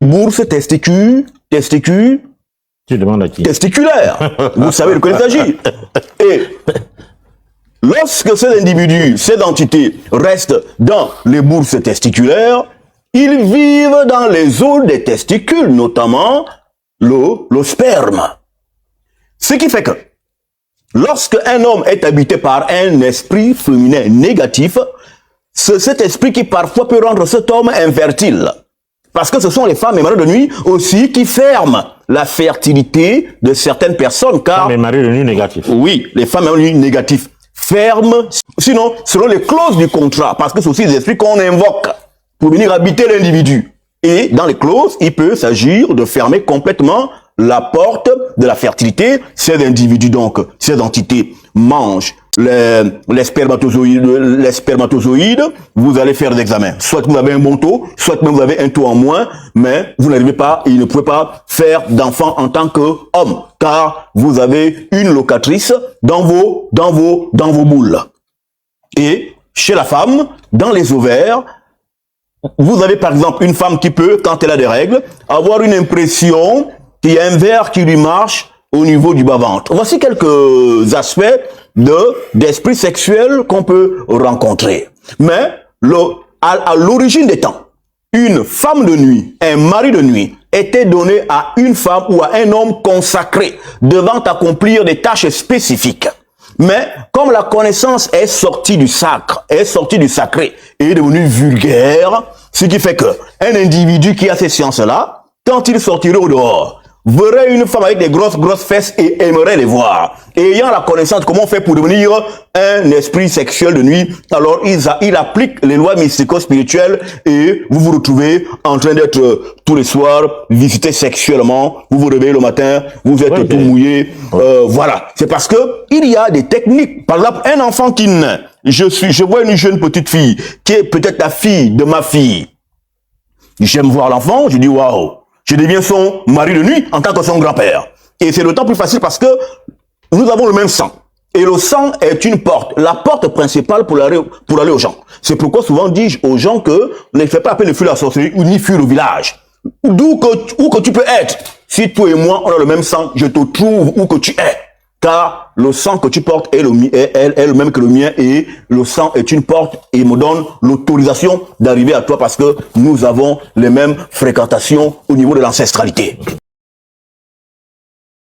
Bourse Tu demandes à qui? testiculaire. Vous savez de quoi il s'agit. Et lorsque cet individu, cette entité reste dans les bourses testiculaires, ils vivent dans les os des testicules, notamment le sperme. Ce qui fait que lorsque un homme est habité par un esprit féminin négatif, c'est cet esprit qui parfois peut rendre cet homme infertile. Parce que ce sont les femmes et maris de nuit aussi qui ferment la fertilité de certaines personnes. Car Les maris de nuit négatifs. oui, les femmes et maris de nuit négatifs ferment, sinon selon les clauses du contrat, parce que c'est aussi des esprits qu'on invoque pour venir habiter l'individu. Et dans les clauses, il peut s'agir de fermer complètement la porte de la fertilité. Ces individus, donc, ces entités mangent les spermatozoïdes, vous allez faire des examens. Soit vous avez un bon taux, soit même vous avez un taux en moins, mais vous n'arrivez pas, et ne pouvez pas faire d'enfant en tant qu'homme, car vous avez une locatrice dans vos boules. Et chez la femme, dans les ovaires, vous avez par exemple une femme qui peut, quand elle a des règles, avoir une impression qu'il y a un verre qui lui marche au niveau du bas-ventre. Voici quelques aspects d'esprit sexuel qu'on peut rencontrer. Mais à l'origine des temps, une femme de nuit, un mari de nuit, était donné à une femme ou à un homme consacré devant accomplir des tâches spécifiques. Mais comme la connaissance est sortie du sacre, est devenue vulgaire, ce qui fait que un individu qui a ces sciences-là, quand il sortirait au dehors, verrait une femme avec des grosses fesses et aimerait les voir. Et ayant la connaissance de comment on fait pour devenir un esprit sexuel de nuit, alors il applique les lois mystico-spirituelles et vous vous retrouvez en train d'être tous les soirs visité sexuellement, vous vous réveillez le matin, vous êtes tout mouillé, voilà. C'est parce que il y a des techniques. Par exemple, un enfant qui naît, je vois une jeune petite fille qui est peut-être la fille de ma fille. J'aime voir l'enfant, je dis waouh. Je deviens son mari de nuit en tant que son grand-père. Et c'est d'autant plus facile parce que nous avons le même sang. Et le sang est une porte, la porte principale pour aller aux gens. C'est pourquoi souvent dis-je aux gens que ne fais pas appel de fuir la sorcellerie ou ni fuir le village. Où que tu peux être. Si toi et moi, on a le même sang, je te trouve où que tu es. Car le sang que tu portes est le même que le mien et le sang est une porte et me donne l'autorisation d'arriver à toi parce que nous avons les mêmes fréquentations au niveau de l'ancestralité.